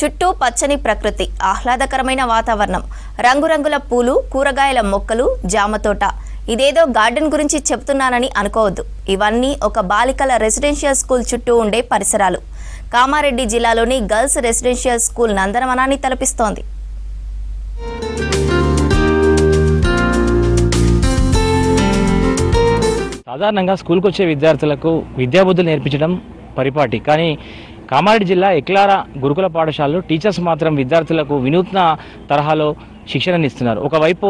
చుట్టూ పచ్చని ప్రకృతి, ఆహ్లాదకరమైన వాతావరణం, రంగురంగుల పూలు, కూరగాయల మొక్కలు, జామ తోట. ఇదేదో గార్డెన్ గురించి చెప్తున్నానని అనుకోవద్దు. ఇవన్నీ ఒక బాలికల రెసిడెన్షియల్ స్కూల్ చుట్టూ ఉండే పరిసరాలు. కామారెడ్డి జిల్లాలోని గర్ల్స్ రెసిడెన్షియల్ స్కూల్ నందనవనాన్ని తలపిస్తోంది. సాధారణంగా స్కూల్కి వచ్చే విద్యార్థులకు విద్యాబుద్ధులు నేర్పించడం పరిపాటి. కానీ కామారెడ్డి జిల్లా ఎక్లారా గురుకుల పాఠశాలలో టీచర్స్ మాత్రం విద్యార్థులకు వినూత్న తరహాలో శిక్షణనిస్తున్నారు. ఒకవైపు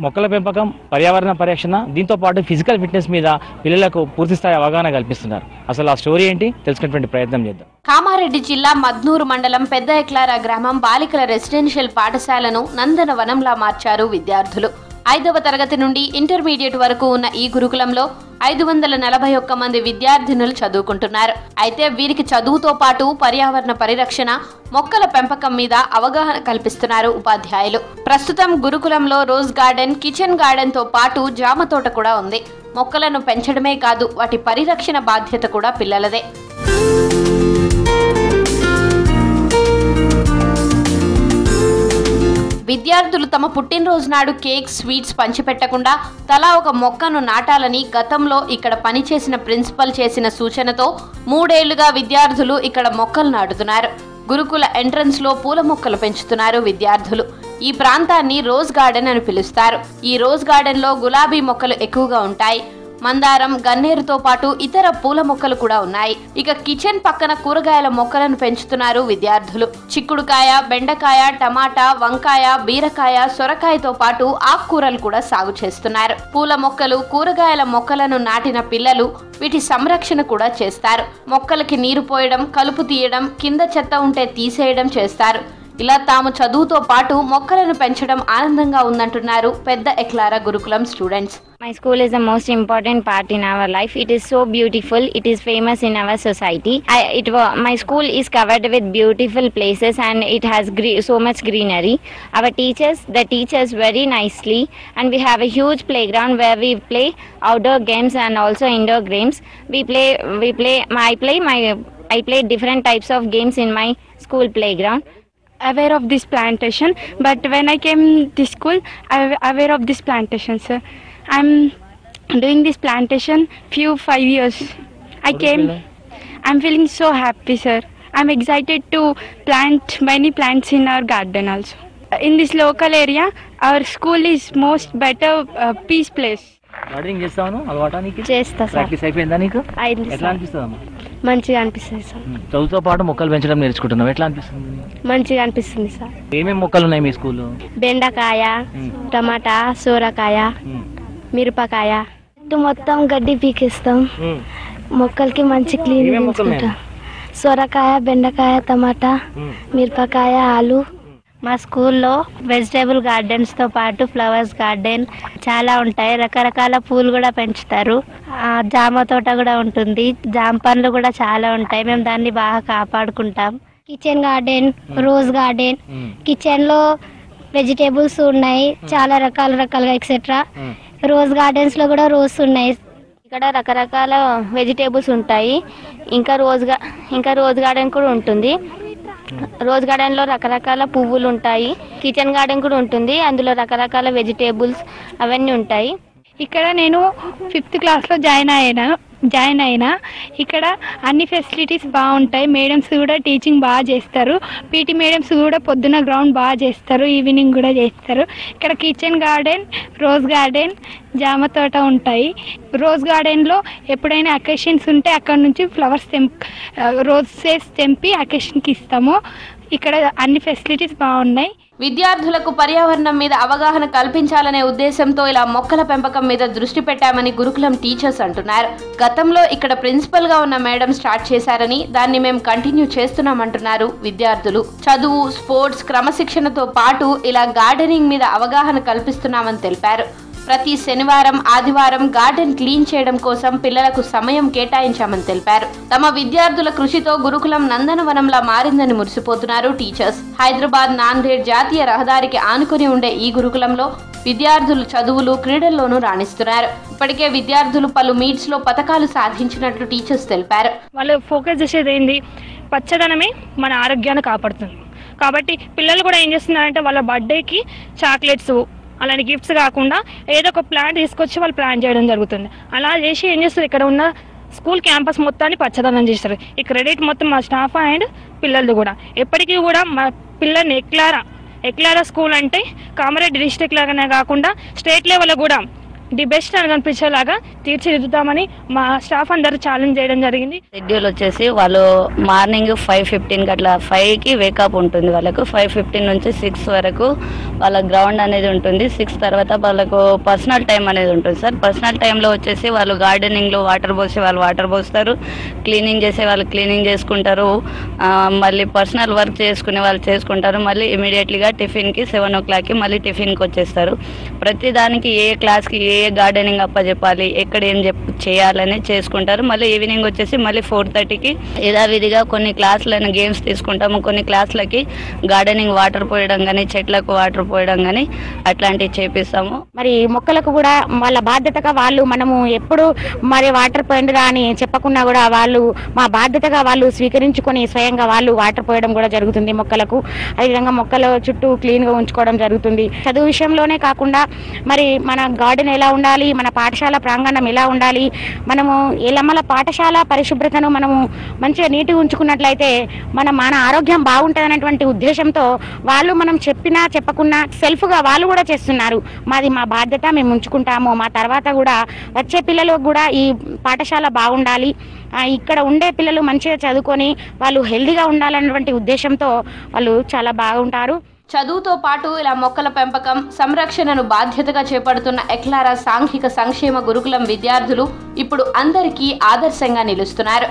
మొక్కల పెంపకం, పర్యావరణ పరిరక్షణ, దీంతో పాటు ఫిజికల్ ఫిట్నెస్ మీద పిల్లలకు పూర్తిస్థాయి అవగాహన కల్పిస్తున్నారు. అసలు ఆ స్టోరీ ఏంటి తెలుసుకునేటువంటి ప్రయత్నం చేద్దాం. కామారెడ్డి జిల్లా మద్నూరు మండలం పెద్ద ఎక్లారా గ్రామం బాలికల రెసిడెన్షియల్ పాఠశాలను నందనవనంలా మార్చారు విద్యార్థులు. 5వ తరగతి నుండి ఇంటర్మీడియట్ వరకు ఉన్న ఈ గురుకులంలో 541 మంది విద్యార్థినులు చదువుకుంటున్నారు. అయితే వీరికి చదువుతో పాటు పర్యావరణ పరిరక్షణ, మొక్కల పెంపకం మీద అవగాహన కల్పిస్తున్నారు ఉపాధ్యాయులు. ప్రస్తుతం గురుకులంలో రోజ్ గార్డెన్, కిచెన్ గార్డెన్ తో పాటు జామ తోట కూడా ఉంది. మొక్కలను పెంచడమే కాదు, వాటి పరిరక్షణ బాధ్యత కూడా పిల్లలదే. విద్యార్థులు తమ పుట్టినరోజు నాడు కేక్, స్వీట్స్ పంచిపెట్టకుండా తలా ఒక మొక్కను నాటాలని గతంలో ఇక్కడ పనిచేసిన ప్రిన్సిపల్ చేసిన సూచనతో 3 ఏళ్లుగా విద్యార్థులు ఇక్కడ మొక్కలు నాటుతున్నారు. గురుకుల ఎంట్రన్స్ లో పూల మొక్కలు పెంచుతున్నారు విద్యార్థులు. ఈ ప్రాంతాన్ని రోజ్ గార్డెన్ అని పిలుస్తారు. ఈ రోజ్ గార్డెన్ లో గులాబీ మొక్కలు ఎక్కువగా ఉంటాయి. మందారం, గన్నేరుతో పాటు ఇతర పూల మొక్కలు కూడా ఉన్నాయి. ఇక కిచెన్ పక్కన కూరగాయల మొక్కలను పెంచుతున్నారు విద్యార్థులు. చిక్కుడుకాయ, బెండకాయ, టమాటా, వంకాయ, బీరకాయ, సొరకాయతో పాటు ఆకుకూరలు కూడా సాగు చేస్తున్నారు. పూల మొక్కలు, కూరగాయల మొక్కలను నాటిన పిల్లలు వీటి సంరక్షణ కూడా చేస్తారు. మొక్కలకి నీరు పోయడం, కలుపు తీయడం, కింద చెత్త ఉంటే తీసేయడం చేస్తారు. ఇలా తాము చదువుతో పాటు మొక్కలను పెంచడం ఆనందంగా ఉందంటున్నారు పెద్ద ఎక్లారా గురుకులం students. My school is the most important part in our life. It is so beautiful. It is famous in our society. My school is covered with beautiful places and it has so much greenery. Our teachers, they teach us very nicely, and we have a huge playground where we play outdoor games and also indoor games. I play different types of games in my school playground. Aware of this plantation, but when I came to school, I aware of this plantation, sir. I'm doing this plantation 5 years. I'm feeling so happy, sir. I'm excited to plant many plants in our garden also. In this local area, our school is most better peace place. Gardening చేస్తాను అలవాటా నీకు? చేస్తా sir. Practice అయిపోయిందా నీకు? అయింది. ఎట్లా అనిపిస్తుందమ్మా? మంచిగా అనిపిస్తుంది sir. చదువుతో పాటు మొక్కలు పెంచడం నేర్చుకుంటున్నావు, ఎట్లా అనిపిస్తుంది? మంచిగా అనిపిస్తుంది సార్. ఏమేమి మొక్కలు ఉన్నాయి మీ స్కూల్లో? బెండకాయ, టమాటా, సోరకాయ, మిరపకాయ. మొత్తం గడ్డి పీకిస్తాం. మొక్కలకి మంచి క్లీన్ చేసుకుంటాం. సొరకాయ, బెండకాయ, టమాటా, మిరపకాయ, ఆలు. మా స్కూల్లో వెజిటేబుల్ గార్డెన్స్తో పాటు ఫ్లవర్స్ గార్డెన్ చాలా ఉంటాయి. రకరకాల పూలు కూడా పెంచుతారు. జామ తోట కూడా ఉంటుంది. జామ పండ్లు కూడా చాలా ఉంటాయి. మేము దాన్ని బాగా కాపాడుకుంటాం. Kitchen garden, rose garden. కిచెన్లో వెజిటేబుల్స్ ఉన్నాయి, చాలా రకాలుగా ఎక్సెట్రా. రోజ్ గార్డెన్స్లో కూడా రోజ్ ఉన్నాయి. ఇక్కడ రకరకాల వెజిటేబుల్స్ ఉంటాయి. ఇంకా రోజ్ గార్డెన్ కూడా ఉంటుంది. రోజ్ గార్డెన్లో రకరకాల పువ్వులు ఉంటాయి. కిచెన్ గార్డెన్ కూడా ఉంటుంది, అందులో రకరకాల వెజిటేబుల్స్ అవన్నీ ఉంటాయి. ఇక్కడ నేను 5th క్లాస్లో జాయిన్ అయినా. ఇక్కడ అన్ని ఫెసిలిటీస్ బాగుంటాయి. మేడమ్స్ కూడా టీచింగ్ బాగా చేస్తారు. పీటీ మేడమ్స్ కూడా పొద్దున గ్రౌండ్ బాగా చేస్తారు, ఈవినింగ్ కూడా చేస్తారు. ఇక్కడ కిచెన్ గార్డెన్, రోజ్ గార్డెన్, జామ తోట ఉంటాయి. రోజ్ గార్డెన్లో ఎప్పుడైనా అకేషన్స్ ఉంటే అక్కడ నుంచి ఫ్లవర్స్ రోజెస్ తెంపి అకేషన్కి ఇస్తాము. ఇక్కడ అన్ని ఫెసిలిటీస్ బాగున్నాయి. విద్యార్థులకు పర్యావరణం మీద అవగాహన కల్పించాలనే ఉద్దేశంతో ఇలా మొక్కల పెంపకం మీద దృష్టి పెట్టామని గురుకులం టీచర్స్ అంటున్నారు. గతంలో ఇక్కడ ప్రిన్సిపల్ గా ఉన్న మేడం స్టార్ట్ చేశారని, దాన్ని మేము కంటిన్యూ చేస్తున్నామంటున్నారు విద్యార్థులు. చదువు, స్పోర్ట్స్, క్రమశిక్షణతో పాటు ఇలా గార్డెనింగ్ మీద అవగాహన కల్పిస్తున్నామని తెలిపారు. ప్రతి శనివారం, ఆదివారం గార్డెన్ క్లీన్ చేయడం కోసం పిల్లలకు సమయం కేటాయించామని తెలిపారు. తమ విద్యార్థుల కృషితో గురుకులం నందనవనంలా మారిందని మురిసిపోతున్నారు టీచర్స్. హైదరాబాద్ నాందేడ్ జాతీయ రహదారికి ఆనుకుని ఉండే ఈ గురుకులంలో విద్యార్థులు చదువులు, క్రీడల్లోనూ రాణిస్తున్నారు. ఇప్పటికే విద్యార్థులు పలు మీట్స్ లో పతకాలు సాధించినట్లు టీచర్స్ తెలిపారు. వాళ్ళు ఫోకస్ చేసేది ఏంది? పచ్చదనమే మన ఆరోగ్యాన్ని కాపాడుతుంది. కాబట్టి పిల్లలు కూడా ఏం చేస్తున్నారంటే వాళ్ళ బర్త్డేకి చాక్లెట్స్ అలాంటి గిఫ్ట్స్ కాకుండా ఏదో ఒక ప్లాన్ తీసుకొచ్చి వాళ్ళు ప్లాన్ చేయడం జరుగుతుంది. అలా చేసి ఏం చేస్తారు, ఇక్కడ ఉన్న స్కూల్ క్యాంపస్ మొత్తాన్ని పచ్చదనం చేస్తారు. ఈ క్రెడిట్ మొత్తం మా స్టాఫ్ అండ్ పిల్లలది కూడా. ఎప్పటికీ కూడా మా పిల్లల్ని ఎక్లారా స్కూల్ అంటే కామారెడ్డి డిస్ట్రిక్ట్ లాగానే కాకుండా స్టేట్ లెవెల్లో కూడా ది బెస్ట్ అని కనిపించేలాగా తీర్చిదిద్దుతామని మా స్టాఫ్ అందరూ ఛాలెంజ్ చేయడం జరిగింది. షెడ్యూల్ వచ్చేసి వాళ్ళు మార్నింగ్ 5:15 అట్లా 5కి వేకప్ ఉంటుంది వాళ్ళకు. 5:15 నుంచి 6 వరకు వాళ్ళ గ్రౌండ్ అనేది ఉంటుంది. 6 తర్వాత వాళ్ళకు పర్సనల్ టైం అనేది ఉంటుంది సార్. పర్సనల్ టైంలో వచ్చేసి వాళ్ళు గార్డెనింగ్లో వాటర్ పోసి వాళ్ళు వాటర్ పోస్తారు, క్లీనింగ్ చేసే వాళ్ళు క్లీనింగ్ చేసుకుంటారు, మళ్ళీ పర్సనల్ వర్క్ చేసుకునే వాళ్ళు చేసుకుంటారు. మళ్ళీ ఇమీడియట్లీగా టిఫిన్కి 7 o'clockకి మళ్ళీ టిఫిన్కి వచ్చేస్తారు. ప్రతి దానికి ఏ క్లాస్కి ఏ గార్డెనింగ్ అప్పచెప్పాలి, ఎక్కడ ఏం చేయాలని చేసుకుంటారు. మళ్ళీ ఈవినింగ్ వచ్చేసి మళ్ళీ 4:30కి యథావిధిగా కొన్ని క్లాసులను గేమ్స్ తీసుకుంటాము. కొన్ని క్లాసులకి గార్డెనింగ్ వాటర్ పోయడం కానీ, చెట్లకు వాటర్ పోయడం కానీ అట్లాంటివి చేపిస్తాము. మరి మొక్కలకు కూడా వాళ్ళ బాధ్యతగా వాళ్ళు మనము ఎప్పుడు మరి వాటర్ పోయండిరా అని చెప్పకుండా కూడా వాళ్ళు మా బాధ్యతగా వాళ్ళు స్వీకరించుకొని స్వయంగా వాళ్ళు వాటర్ పోయడం కూడా జరుగుతుంది మొక్కలకు. అదేవిధంగా మొక్కల చుట్టూ క్లీన్గా ఉంచుకోవడం జరుగుతుంది. చదువు విషయంలోనే కాకుండా మరి మన గార్డెన్ ఎలా ఉండాలి, మన పాఠశాల ప్రాంగణం ఎలా ఉండాలి, మనము మన పాఠశాల పరిశుభ్రతను మనము మంచిగా నీట్గా ఉంచుకున్నట్లయితే మన ఆరోగ్యం బాగుంటుంది అనేటువంటి ఉద్దేశంతో వాళ్ళు మనం చెప్పినా చెప్పకున్నా సెల్ఫ్గా వాళ్ళు కూడా చేస్తున్నారు. మాది మా బాధ్యత, మేము ఉంచుకుంటాము. మా తర్వాత కూడా వచ్చే పిల్లలకు కూడా ఈ పాఠశాల బాగుండాలి, ఇక్కడ ఉండే పిల్లలు మంచిగా చదువుకొని వాళ్ళు హెల్దీగా ఉండాలన్నటువంటి ఉద్దేశంతో వాళ్ళు చాలా బాగుంటారు. చదువుతో పాటు ఇలా మొక్కల పెంపకం సంరక్షణను బాధ్యతగా చేపడుతున్న ఎక్లారా సాంఘిక సంక్షేమ గురుకులం విద్యార్థులు ఇప్పుడు అందరికీ ఆదర్శంగా నిలుస్తున్నారు.